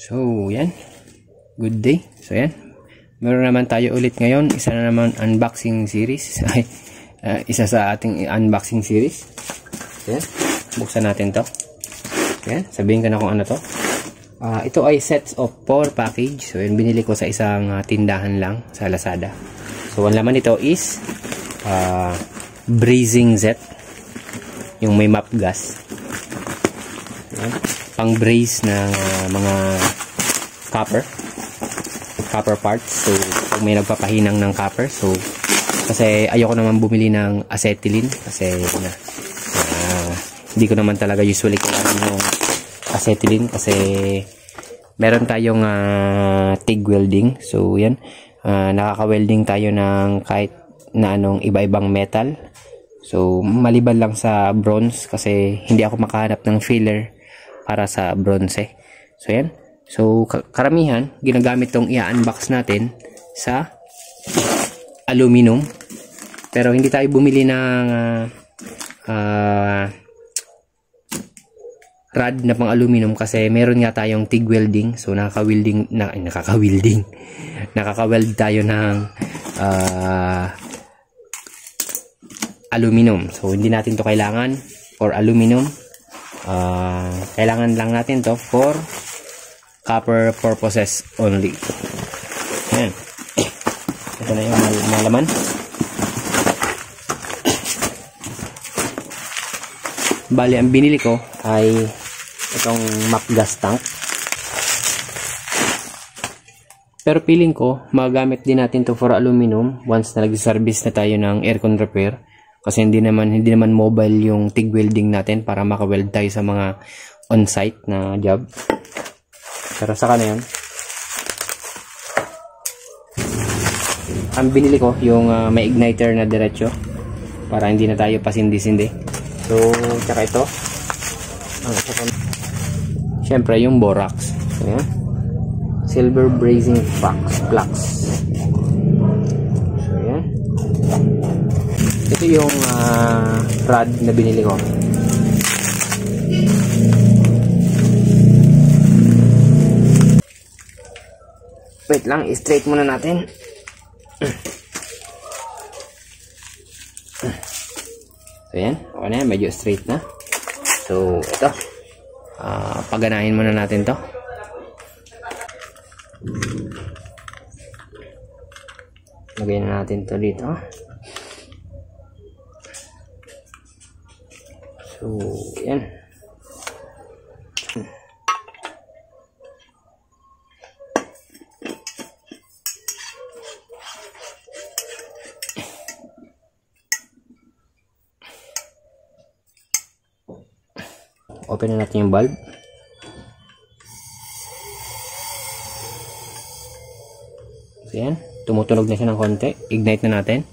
So, yan. Good day. So, yan. Meron naman tayo ulit ngayon. Isa na naman unboxing series. Isa sa ating unboxing series. So, yan. Buksan natin to. Yan. Sabihin ko na kung ano to. Ito ay sets of 4 package. So, yan. Binili ko sa isang tindahan lang sa Lazada. So, ang laman nito is brazing set. Yung may map gas. Yan. Pang braze ng mga copper parts. So pag may nagpapahinang ng copper, so kasi ayoko naman bumili ng acetylene kasi hindi ko naman talaga usually kailangan yung acetylene kasi meron tayong TIG welding. So yan, nakaka-welding tayo ng kahit na anong iba-ibang metal. So maliban lang sa bronze kasi hindi ako makahanap ng filler para sa bronze. So yan. So karamihan ginagamit tong i-unbox natin sa aluminum. Pero hindi tayo bumili ng rod na pang aluminum kasi meron nga tayong TIG welding. So nakaka-weld tayo ng aluminum. So hindi natin to kailangan for aluminum. Kailangan lang natin to for copper purposes only. Ayan. Ito na yung malaman. Bali, ang binili ko ay itong map gas tank. Pero feeling ko magamit din natin to for aluminum once na nag-service na tayo ng aircon repair. Kasi hindi naman mobile yung TIG welding natin para maka-weld tayo sa mga on-site na job. Pero saka na yun. Ang binili ko yung may igniter na diretso para hindi na tayo pasindi-sindi. So, tsaka ito. Siyempre yung borax. So, yan. Silver brazing flux. So, yan. Ito yung rod na binili ko. Wait lang, i-straight muna natin. So yan, okay na yan, medyo straight na. So ito, paganahin muna natin to. Lagyan na natin to dito. So yan. Open na natin yung bulb. So yan, tumutunog na siya ng konti. Ignite na natin.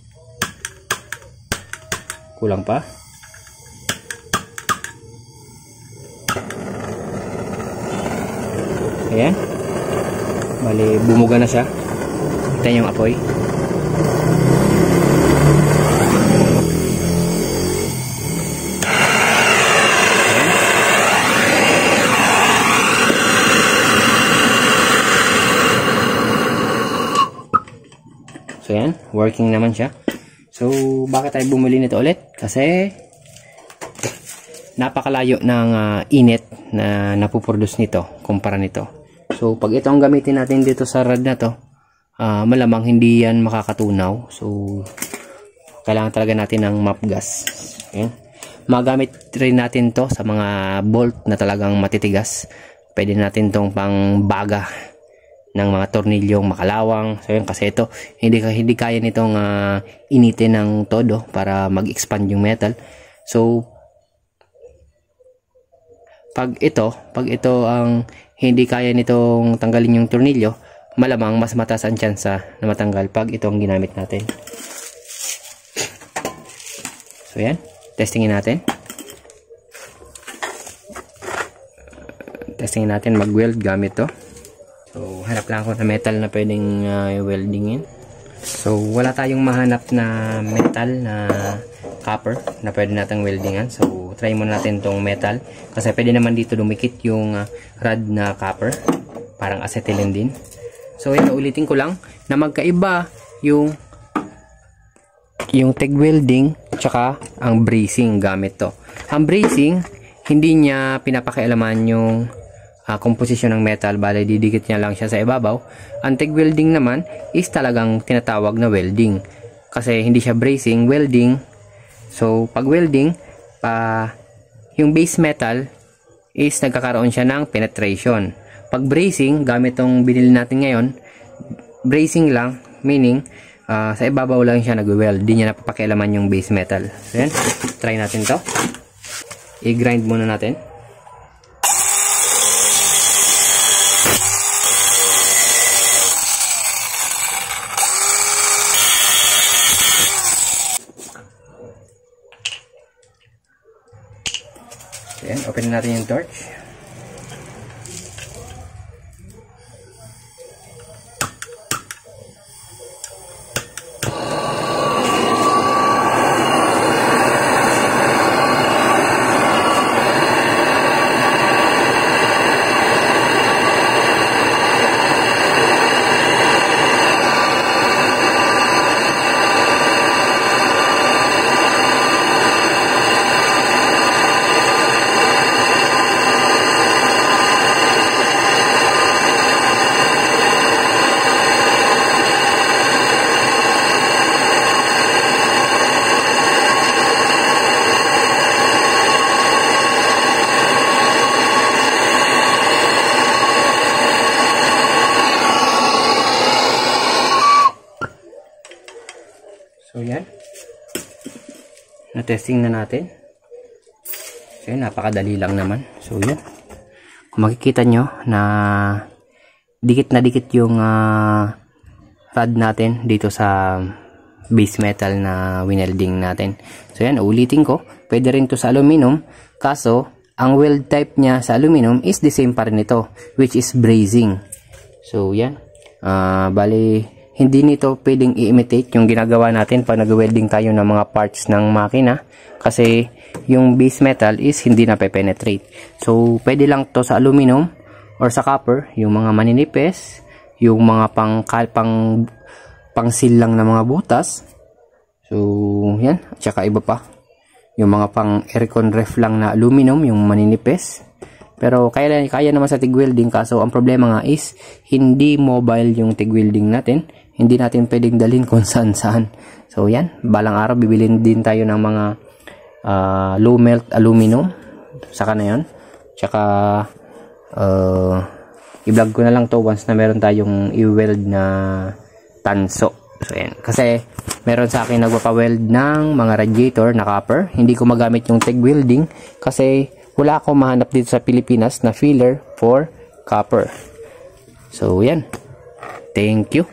Kulang pa. Ayan. Bali, bumuga na siya. Kita yung apoy. So yan, working naman siya. So bakit tayo bumili nito ulit? Kasi napakalayo ng init na napuproduce nito kumpara nito. So pag ito ang gamitin natin dito sa rod na to, malamang hindi yan makakatunaw. So kailangan talaga natin ng map gas. Ayan. Magamit rin natin to sa mga bolt na talagang matitigas. Pwede natin tong pang baga ng mga tornilyong makalawang. So yun, kasi ito hindi kaya nitong initin ng todo para mag-expand yung metal. So pag ito ang hindi kaya nitong tanggalin yung tornilyo, malamang mas mataas ang tsansa na matanggal pag ito ang ginamit natin. So yan, testingin natin. Testingin natin mag-weld gamit to. So, hanap lang ako na metal na pwedeng weldingin. So, wala tayong mahanap na metal na copper na pwede natang weldingan. So, try muna natin tong metal. Kasi pwede naman dito dumikit yung rod na copper. parang acetylene din. So yan, ulitin ko lang na magkaiba yung TIG welding tsaka ang brazing gamit to. Ang brazing, hindi niya pinapakialaman yung komposisyon ng metal, bale didikit niya lang siya sa ibabaw. Ang TIG welding naman is talagang tinatawag na welding. Kasi hindi siya brazing, welding. So pag welding, yung base metal is nagkakaroon siya ng penetration. Pag brazing, gamit tong binili natin ngayon, brazing lang, meaning sa ibabaw lang siya nag-weld, di niya napapakialaman yung base metal. So yan, try natin to. I-grind muna natin. So yan, open natin yung torch. So yan, na-testing na natin. So yan, napakadali lang naman. So yan, kung makikita nyo na dikit na dikit yung rod natin dito sa base metal na winelding natin. So yan, ulitin ko, pwede rin to sa aluminum, kaso ang weld type niya sa aluminum is the same pa rin ito, which is brazing. So yan, bali hindi nito pwedeng i-imitate yung ginagawa natin pag nag-welding tayo ng mga parts ng makina, kasi yung base metal is hindi na pe-penetrate. So pwede lang to sa aluminum or sa copper, yung mga maninipis, yung mga pang seal lang na mga butas. So yan, at saka iba pa yung mga pang aircon ref lang na aluminum, yung maninipis. Pero kaya naman sa TIG welding, kaso ang problema nga is hindi mobile yung TIG welding natin. Hindi natin pwedeng dalhin kung saan. So yan, balang araw bibilin din tayo ng mga low melt aluminum. Saka na yun. Tsaka i-vlog ko na lang to once na meron tayong i-weld na tanso. So yan, kasi meron sa akin nagpapa-weld ng mga radiator na copper. Hindi ko magamit yung TIG welding kasi wala akong mahanap dito sa Pilipinas na filler for copper. So yan, thank you.